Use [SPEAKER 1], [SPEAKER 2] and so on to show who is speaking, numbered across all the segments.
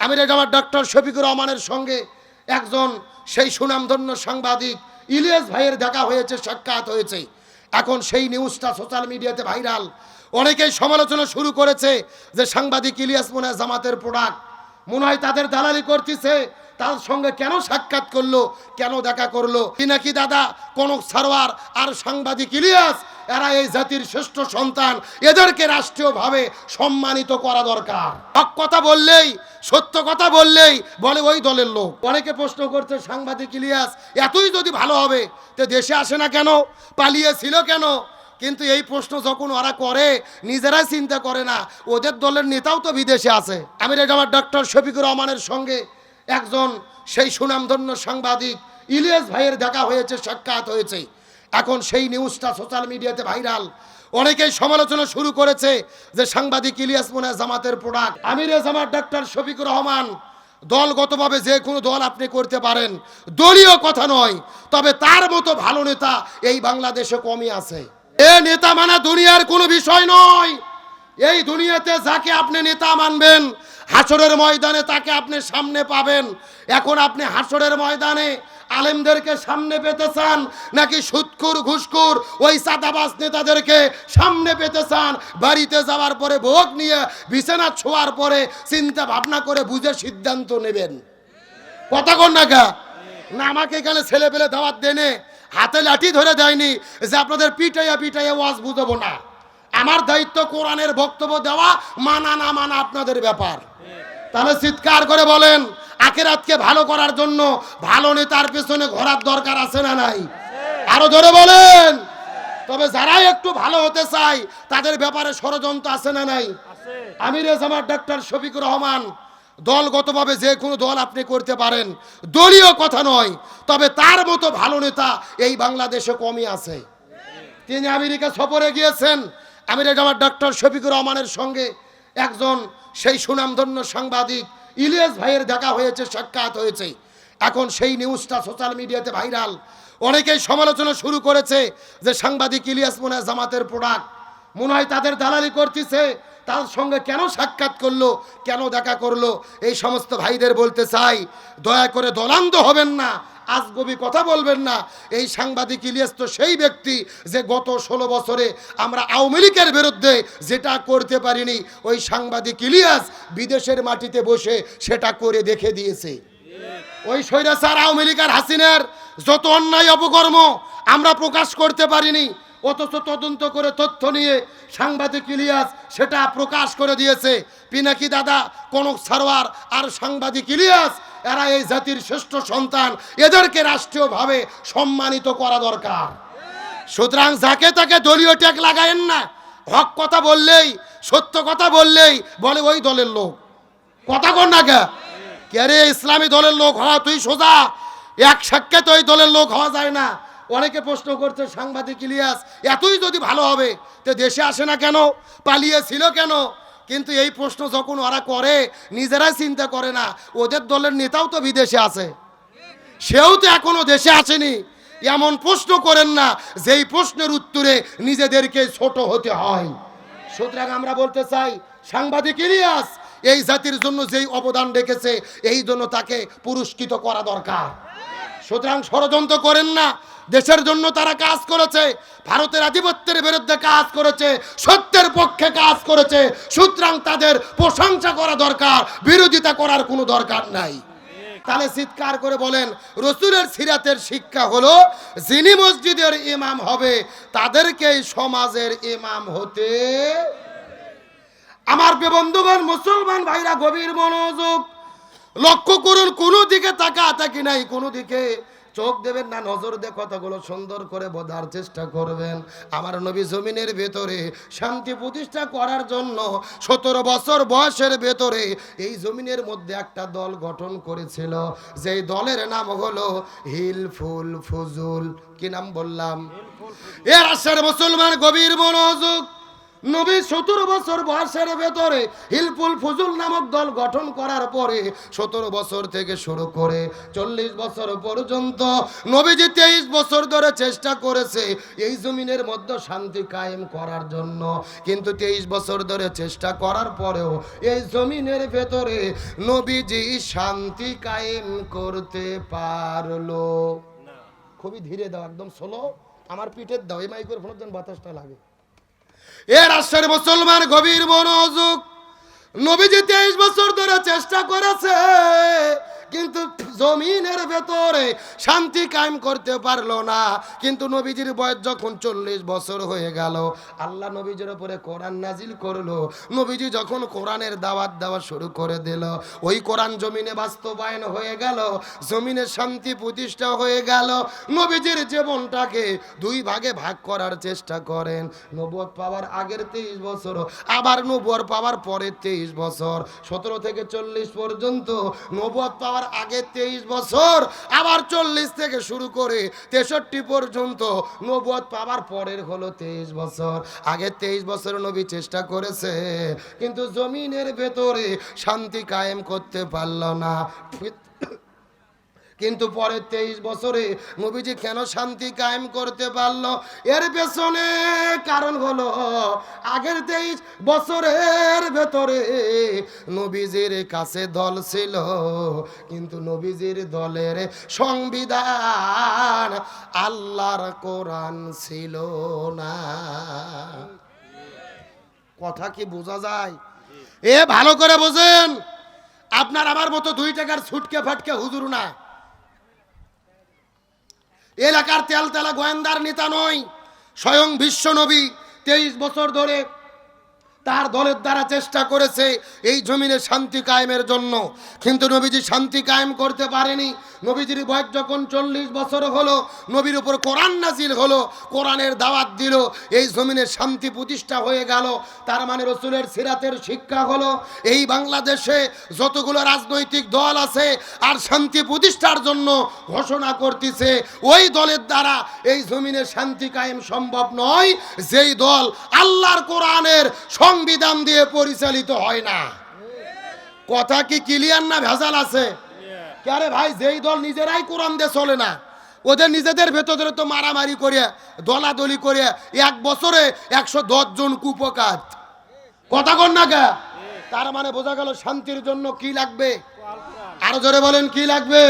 [SPEAKER 1] আমিরে জামাত ডক্টর শফিকুর রহমানের সঙ্গে একজন সেই সুনামধন্য সাংবাদিক ইলিয়াস ভাইয়ের দেখা হয়েছে, সাক্ষাৎ হয়েছে। এখন সেই নিউজটা সোশ্যাল মিডিয়াতে ভাইরাল। অনেকেই সমালোচনা শুরু করেছে যে সাংবাদিক ইলিয়াস মনে হয় জামাতের প্রোডাক্ট, মনে হয় তাদের দালালি করতেছে, তার সঙ্গে কেন সাক্ষাৎ করলো, কেন দেখা করলো। কি নাকি দাদা কনক সারোয়ার আর সাংবাদিক ইলিয়াস এরা এই জাতির শ্রেষ্ঠ সন্তান, এদেরকে রাষ্ট্রীয়ভাবে সম্মানিত করা দরকার। হক কথা বললেই, সত্য কথা বললেই বলে ওই দলের লোক। অনেকে প্রশ্ন করছে সাংবাদিক ইলিয়াস এতই যদি ভালো হবে তো দেশে আসে না কেন, পালিয়েছিল কেন? কিন্তু এই প্রশ্ন যখন ওরা করে নিজেরাই চিন্তা করে না, ওদের দলের নেতাও তো বিদেশে আছে। আমিরে জামাত ডক্টর শফিকুর রহমানের সঙ্গে একজন সেই সুনামধন্য সাংবাদিক ইলিয়াস ভাইয়ের দেখা হয়েছে, সাক্ষাৎ হয়েছে। এখন সেই নিউজটা সোশ্যাল মিডিয়াতে ভাইরাল। অনেকেই সমালোচনা শুরু করেছে যে সাংবাদিক ইলিয়াস মনে হয় জামাতের প্রোডাক্ট। আমিরে জামাত ডক্টর শফিকুর রহমান দলগতভাবে যে কোনো দল আপনি করতে পারেন, দলীয় কথা নয়, তবে তার মতো ভালো নেতা এই বাংলাদেশে কমই আছে। এ নেতা মানা দুনিয়ার কোনো বিষয় নয়। এই দুনিয়াতে যাকে আপনি নেতা মানবেন হাসরের ময়দানে তাকে আপনি সামনে পাবেন। এখন আপনি হাসরের ময়দানে আলেমদেরকে সামনে পেতে চান নাকি সুদখোর ঘুষখোর ওই চাঁদাবাজ নেতাদেরকে সামনে পেতে চান? বাড়িতে যাওয়ার পরে ভোগ নিয়ে বিছানা ছোঁয়ার পরে চিন্তা ভাবনা করে বুঝে সিদ্ধান্ত নেবেন। কথা কন না গা না, আমাকে এখানে ছেলে পেলে দাওয়াত দেনে হাতে লাঠি ধরে দেয়নি যে আপনাদের পিটাইয়া পিটাইয়া ওয়াজ বুঝাবো না। আমার দায়িত্ব কোরআনের বক্তব্য দেওয়া, মানা না মানা আপনাদের ব্যাপার। তাহলে চিৎকার করে বলেন আখিরাতকে ভালো করার জন্য ভালো নেতার পেছনে ঘোরার দরকার আছে না নাই? আরো জোরে বলেন। তবে যারা একটু ভালো হতে চায় তাদের ব্যাপারে ষড়যন্ত্র আছে না নাই? আমিরে জামাত ডক্টর শফিকুর রহমান দলগতভাবে যে কোনো দল আপনি করতে পারেন, দলীয় কথা নয়, তবে তার মতো ভালো নেতা এই বাংলাদেশে কমই আছে। তিনি আমেরিকা সফরে গিয়েছেন। আমিরে জামাত ডক্টর শফিকুর রহমানের সঙ্গে একজন সেই সুনামধন্য সাংবাদিক ইলিয়াস ভাইয়ের দেখা হয়েছে, সাক্ষাৎ হয়েছে। এখন সেই নিউজটা সোশ্যাল মিডিয়াতে ভাইরাল। অনেকেই সমালোচনা শুরু করেছে যে সাংবাদিক ইলিয়াস মনে হয় জামাতের প্রোডাক্ট, মনে হয় তাদের দালালি করতেছে, তার সঙ্গে কেন সাক্ষাৎ করলো, কেন দেখা করলো। এই সমস্ত ভাইদের বলতে চাই দয়া করে দলান্ধ হবেন না, আজগবি কথা বলবেন না। এই সাংবাদিক ইলিয়াস তো সেই ব্যক্তি যে গত 16 বছরে আমরা আওয়ামী লীগের বিরুদ্ধে যেটা করতে পারিনি, ওই সাংবাদিক ইলিয়াস বিদেশের মাটিতে বসে সেটা করে দেখে দিয়েছে। ওই স্বৈরাচার আওয়ামী লীগ আর হাসিনার যত অন্যায় অপকর্ম আমরা প্রকাশ করতে পারিনি, অথচ তদন্ত করে তথ্য নিয়ে সাংবাদিক ইলিয়াস সেটা প্রকাশ করে দিয়েছে। পিনাকি দাদা কনক সারোয়ার আর সাংবাদিক ইলিয়াস এরা এই জাতির শ্রেষ্ঠ সন্তান, এদেরকে রাষ্ট্রীয়ভাবে সম্মানিত করা দরকার। সুতরাং যাকে তাকে দলীয় ট্যাগ লাগায়েন না। হক কথা বললেই, সত্য কথা বললেই বলে ওই দলের লোক। কথা কন না কে রে, ইসলামী দলের লোক হওয়া তুই সোজা, এক সাক্ষাৎ ওই দলের লোক হওয়া যায় না। অনেকে প্রশ্ন করছে সাংবাদিক ইলিয়াস এতই যদি ভালো হবে তো দেশে আসে না কেন, পালিয়েছিল কেন? কিন্তু এই প্রশ্ন যখন ওরা করে নিজেরাই চিন্তা করে না, ওদের দলের নেতাও তো বিদেশে আছে, সেও তো এখনো দেশে আসেনি। এমন প্রশ্ন করেন না যেই প্রশ্নের উত্তরে নিজেদেরকে ছোট হতে হয়। সুতরাং আমরা বলতে চাই সাংবাদিক ইলিয়াস এই জাতির জন্য যেই অবদান রেখেছে এই জন্য তাকে পুরস্কৃত করা দরকার। সুতরাং ষড়যন্ত্র করেন না। দেশের জন্য তারা কাজ করেছে, ভারতের আধিপত্যের বিরুদ্ধে কাজ করেছে, সত্যের পক্ষে কাজ করেছে। সুতরাং তাদের প্রশংসা করা দরকার, বিরোধিতা করার কোনো দরকার নাই। তাহলে চিৎকার করে বলেন রসুলের সিরাতের শিক্ষা হলো যিনি মসজিদের ইমাম হবে তাদেরকেই সমাজের ইমাম হতে। আমার বন্ধুগণ মুসলমান ভাইরা গভীর মনোযোগ লক্ষ্য করুন, কোনো দিকে তাকাতাকি নাই, কোনো দিকে চোখ দেবেন না, নজর দিয়ে কথাগুলো সুন্দর করে বোঝার চেষ্টা করবেন। আমার নবী জমিনের ভেতরে শান্তি প্রতিষ্ঠা করার জন্য 17 বছর বয়সের ভেতরে এই জমিনের মধ্যে একটা দল গঠন করেছিল, যেই দলের নাম হলো হিলফুল ফুজুল। কি নাম বললাম? এর আসার মুসলমান গভীর মনোযোগ নবী 17 বছর বয়সের ভেতরে হিলফুল ফুজুল নামক দল গঠন করার পরে 17 বছর থেকে শুরু করে 40 বছর পর্যন্ত নবীজি 23 বছর ধরে চেষ্টা করেছে এই জমিনের মধ্যে শান্তি কায়েম করার জন্য, কিন্তু 23 বছর ধরে চেষ্টা করার পরেও এই জমিনের ভেতরে নবীজি শান্তি কায়েম করতে পারলো না। খুবই ধীরে দাও, একদম স্লো, আমার পিঠের দাও, এই মাইক্রোফোনের ফোনের জন্য বাতাসটা লাগে। এ রাষ্ট্রের মুসলমান গভীর মনোযোগ, নবীজি 23 বছর ধরে চেষ্টা করেছে কিন্তু জমিনের ভেতরে শান্তি কায়েম করতে পারলো না। কিন্তু নবীজির বয়স যখন 40 বছর হয়ে গেল, আল্লাহ নবীজির উপরে কোরআন নাজিল করলো। নবীজি যখন কোরআনের দাওয়াত দেওয়া শুরু করে দিল, ওই কোরআন জমিনে বাস্তবায়ন হয়ে গেল, জমিনে শান্তি প্রতিষ্ঠা হয়ে গেল। নবীজির জীবনটাকে দুই ভাগে ভাগ করার চেষ্টা করেন। নবুয়ত পাওয়ার আগের 23 বছর, আবার নবুয়ত পাওয়ার পরের 23 বছর, 17 থেকে 40 পর্যন্ত নবুয়ত পাওয়ার আগে 23 বছর, আবার 40 থেকে শুরু করে 63 পর্যন্ত নবুয়ত পাওয়ার পরের হলো 23 বছর। আগে 23 বছর নবী চেষ্টা করেছে কিন্তু জমিনের ভেতরে শান্তি কায়েম করতে পারল না। কিন্তু পরের 23 বছরে নবীজি কেন শান্তি কায়েম করতে পারলো? এর পেছনে কারণ হলো আগের 23 বছরের ভেতরে নবীজির কাছে দল ছিল, কিন্তু নবীজির দলের সংবিধান আল্লাহর কোরআন ছিল না। কথা কি বোঝা যায়? এ ভালো করে বোঝেন, আপনার আমার মতো 2 টাকার ছুটকে ফাটকে হুজুর না, এলাকার তেলতেলা গোয়েন্দার নেতা নয়, স্বয়ং বিশ্ব নবী 23 বছর ধরে তার দলের দ্বারা চেষ্টা করেছে এই জমিনে শান্তি কায়েমের জন্য, কিন্তু নবীজি শান্তি কায়েম করতে পারেনি। নবীজির বয়স যখন 40 বছর হলো, নবীর উপর কোরআন নাজিল হলো, কোরআনের দাওয়াত দিল, এই জমিনে শান্তি প্রতিষ্ঠা হয়ে গেল। তার মানে রসুলের সিরাতের শিক্ষা হলো এই বাংলাদেশে যতগুলো রাজনৈতিক দল আছে আর শান্তি প্রতিষ্ঠার জন্য ঘোষণা করতেছে, ওই দলের দ্বারা এই জমিনে শান্তি কায়েম সম্ভব নয়, যেই দল আল্লাহর কোরআনের সংবিধান দিয়ে পরিচালিত হয় না। কথা কি ক্লিয়ার না ভেজাল আছে? আরে ভাই, যেই দল নিজেরাই কোরআন দিয়ে চলে না, ওদের নিজেদের ভেতরে তো মারামারি করে দলাদলি করে 1 বছরে 110 জন কুপকাত, কথা কন না কে? তার মানে বোঝা গেল শান্তির জন্য কি লাগবে? আরো জোরে বলেন কি লাগবে?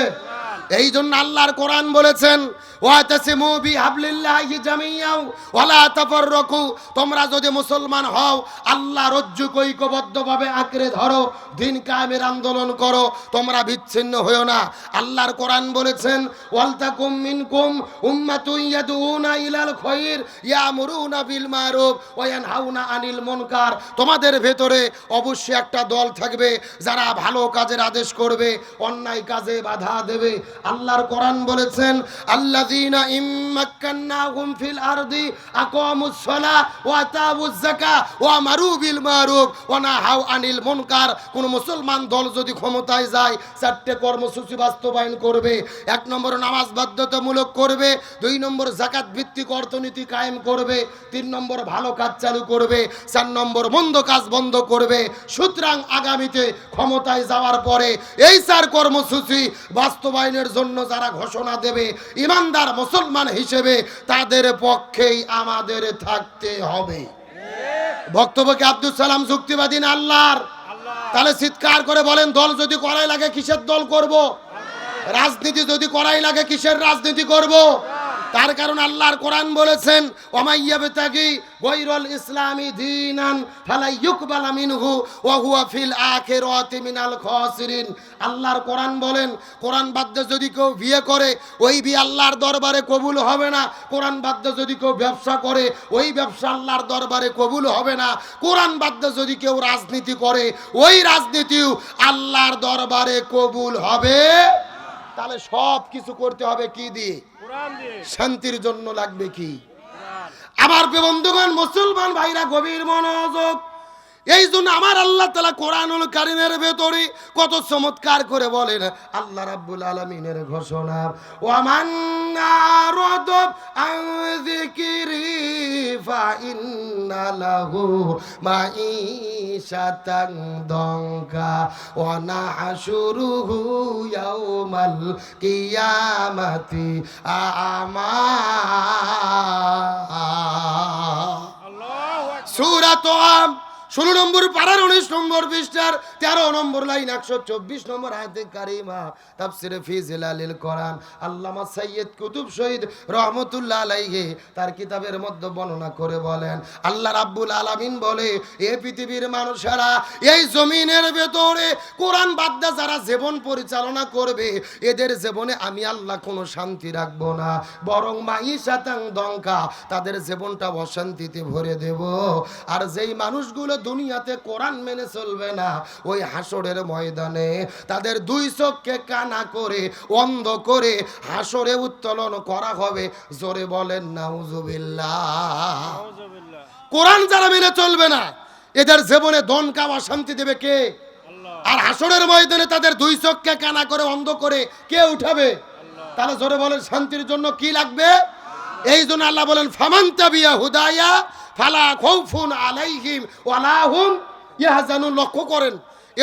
[SPEAKER 1] এই জন্য আল্লাহর কোরআন বলেছেন ওয়াতাসিমু বিহাবলিল্লাহি জামিয়াও ওয়ালা তাফাররাকু, তোমরা যদি মুসলমান হও আল্লাহর রজ্জুক ঐক্যবদ্ধভাবে আঁকড়ে ধরো, দিন কায়েমের আন্দোলন করো, তোমরা বিচ্ছিন্ন হয়ো না। আল্লাহর কোরআন বলেছেন ওয়ালতাকুম মিনকুম উম্মাতুন ইয়াদউনা ইলাল খায়র ইয়ামুরুনা বিল মারুফ ওয়া ইয়ানহাউনা আনিল মুনকার, তোমাদের ভেতরে অবশ্যই একটা দল থাকবে যারা ভালো কাজের আদেশ করবে, অন্যায় কাজে বাধা দেবে। আল্লাহর কোরআন বলেছেন আল্লাযীনা ইম্মাক্কান্নাহুম ফিল আরদি আকামুস সালাহ ওয়া আতাউয যাকাহ ওয়া আমারু বিল মারুফ ওয়া নাহাউ আনিল মুনকার। কোন মুসলমান দল যদি ক্ষমতায় যায় 4টে কর্মসূচি বাস্তবায়ন করবে। 1 নম্বর নামাজ বাধ্যতামূলক করবে, 2 নম্বর যাকাত ভিত্তিক অর্থনীতি কায়েম করবে, 3 নম্বর ভালো কাজ চালু করবে, 4 নম্বর মন্দ কাজ বন্ধ করবে। সুতরাং আগামীতে ক্ষমতায় যাওয়ার পরে এই 4 কর্মসূচি বাস্তবায়নের জন্য যারা ঘোষণা দেবে ইমানদার মুসলমান হিসেবে তাদের পক্ষেই আমাদের থাকতে হবে। বক্তব্যকে আব্দুল সালাম যুক্তিবাদী না আল্লাহর? তাহলে চিৎকার করে বলেন, দল যদি করাই লাগে কিসের দল করব? রাজনীতি যদি করাই লাগে কিসের রাজনীতি করব? তার কারণ আল্লাহর কোরআন বলেছেন ওয়ামাইয়াবতাগি গায়রাল ইসলামি দীনান ফালা ইউকবালা মিনহু ওয়া হুয়া ফিল আখিরাতি মিনাল খাসিরিন। আল্লাহর কোরআন বলেন, কোরআন বাদ দিয়ে যদি কেউ বিয়ে করে ওই বিয়ে আল্লাহর দরবারে কবুল হবে না। কোরআন বাদ দিয়ে যদি কেউ ব্যবসা করে ওই ব্যবসা আল্লাহর দরবারে কবুল হবে না। কোরআন বাদ দিয়ে যদি কেউ রাজনীতি করে ওই রাজনীতিও আল্লাহর দরবারে কবুল হবে। তাহলে সব কিছু করতে হবে কি দিয়ে? শান্তির জন্য লাগবে কি? আমার বন্ধুগণ মুসলমান ভাইরা গভীর মনোযোগ, এই জন্য আমার আল্লাহ তাআলা কোরআনুল কারীমের ভেতরে কত চমৎকার করে বলেন, আল্লাহ রাব্বুল আলামিনের ঘোষণা, ওয়ামান নারাদ আন যিকরি ফা ইন্না লাহু মাঈশাতান দঙ্কা ওয়া নাহশুরুহু ইয়াউমাল কিয়ামাতি আমা। সূরা তোহা 16 নম্বর পারার 19 নম্বর পৃষ্ঠার 13 নম্বর লাইন 124 নম্বর আয়াতে কারিমা, তাফসিরে ফি জিলালিল কোরআন আল্লামা সাইয়্যিদ কুতুব শহীদ রহমাতুল্লাহ আলাইহি তার কিতাবের মধ্যে বর্ণনা করে বলেন, আল্লাহ রাব্বুল আলামিন বলে, এই পৃথিবীর মানুষেরা এই জমিনের ভেতরে কোরআন বাদ দিয়ে যারা জীবন পরিচালনা করবে, এদের জীবনে আমি আল্লাহ কোনো শান্তি রাখবো না, বরং মাঈশাতান দঙ্কা, তাদের জীবনটা অশান্তিতে ভরে দেব। আর যেই মানুষগুলো দুনিয়াতে কোরআন মেনে চলবে না, ওই হাসরের ময়দানে তাদের দুই চোখকে কানা করে অন্ধ করে হাসরে উত্তোলন করা হবে। জোরে বলেন নাউজুবিল্লাহ। কোরআন যারা মেনে চলবে না, এদের জীবনে দনকা অশান্তি দেবে কে? আর হাসরের ময়দানে তাদের দুই চোখকে কানা করে অন্ধ করে কে উঠাবে? তাহলে জোরে বলেন শান্তির জন্য কি লাগবে? এই জন্য আল্লাহ বলেন, ফামান তাবিয়া হুদায়া ফালা খাউফুন আলাইহিম ওয়ালা হুম ইয়াহজানুন। লক্ষ্য করেন,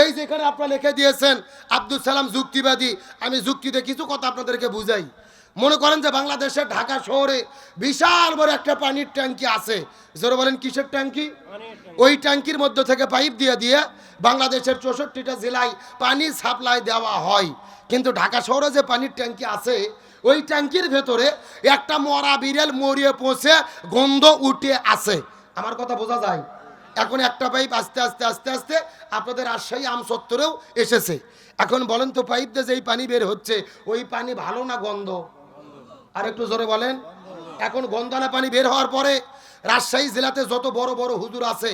[SPEAKER 1] এই যেখানে আপনারা লিখে দিয়েছেন আব্দুল সালাম যুক্তিবাদী, আমি যুক্তিতে কিছু কথা আপনাদেরকে বুঝাই। মনে করেন যে বাংলাদেশের ঢাকা শহরে বিশাল বড় একটা পানির ট্যাঙ্কি আছে। জোরে বলেন কিসের ট্যাঙ্কি? ওই ট্যাঙ্কির মধ্যে থেকে পাইপ দিয়ে দিয়ে বাংলাদেশের 64টা জেলায় পানি সাপ্লাই দেওয়া হয়। কিন্তু ঢাকা শহরে যে পানির ট্যাঙ্কি আছে, ওই ট্যাঙ্কির ভেতরে একটা মরা বিড়াল মরিয়ে পৌঁছে গন্ধ উঠে আছে। আমার কথা বোঝা যায়? এখন একটা পাইপ আস্তে আস্তে আস্তে আস্তে আপনাদের রাজশাহী আমচত্বরেও এসেছে। এখন বলেন তো, পাইপ দিয়ে যেই পানি বের হচ্ছে, ওই পানি ভালো না গন্ধ? আর একটু জোরে বলেন। এখন গন্ধনা পানি বের হওয়ার পরে রাজশাহী জেলাতে যত বড় বড় হুজুর আছে,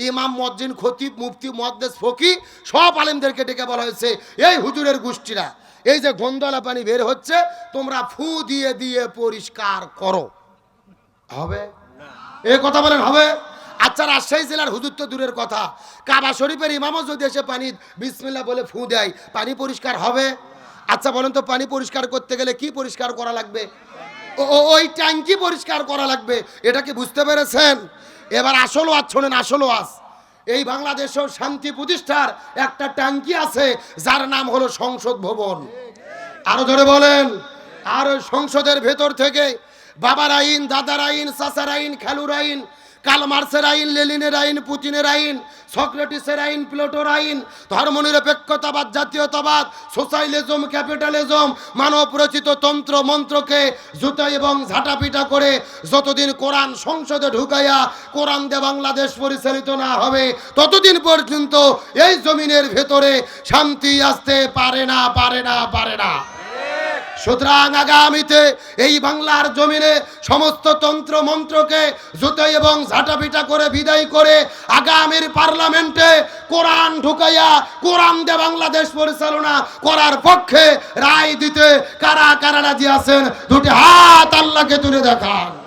[SPEAKER 1] ইমাম, মুয়াজ্জিন, খতিব, মুফতি, মুহাদ্দিস, ফকি, সব আলেমদেরকে ডেকে বলা হয়েছে, এই হুজুরের গোষ্ঠীরা, এই যে গন্ধলা পানি বের হচ্ছে, তোমরা ফু দিয়ে দিয়ে পরিষ্কার করো। হবে? এই কথা বলেন হবে? আচ্ছা, রাজশাহী জেলার হুজুর তো দূরের কথা, কাবা শরীফের ইমামও যদি এসে পানি বিসমিল্লাহ বলে ফু দেয়, পানি পরিষ্কার হবে? আচ্ছা বলেন তো, পানি পরিষ্কার করতে গেলে কি পরিষ্কার করা লাগবে? ওই ট্যাঙ্কি পরিষ্কার করা লাগবে। এটা কি বুঝতে পেরেছেন? এবার আসল ওয়াজ শোনেন, আসল ওয়াজ। এই বাংলাদেশেও শান্তি প্রতিষ্ঠার একটা ট্যাঙ্কি আছে, যার নাম হলো সংসদ ভবন। আরো ধরে বলেন। আর ওই সংসদের ভেতর থেকে বাবার আইন, দাদার আইন, চাচার আইন, খালুর আইন, কার্ল মার্ক্সের আইন, লেনিনের আইন, পুতিনের আইন, সক্রেটিসের আইন, প্লেটোর আইন, ধর্মনিরপেক্ষতাবাদ, জাতীয়তাবাদ, সোশ্যালিজম, ক্যাপিটালিজম, মানব রচিত তন্ত্র মন্ত্রকে জুতা এবং ঝাঁটাপিটা করে যতদিন কোরআন সংসদে ঢুকাইয়া কোরআন দিয়ে বাংলাদেশ পরিচালিত না হবে, ততদিন পর্যন্ত এই জমিনের ভেতরে শান্তি আসতে পারে না, পারে না, পারে না। সুতরাং আগামীতে এই বাংলার জমিনে সমস্ত তন্ত্র মন্ত্রকে জুতো এবং ঝাঁটাপিটা করে বিদায় করে আগামীর পার্লামেন্টে কোরআন ঢুকাইয়া কোরআন দিয়ে বাংলাদেশ পরিচালনা করার পক্ষে রায় দিতে কারা কারা রাজি আছেন? দুটি হাত আল্লাহকে তুলে দেখান।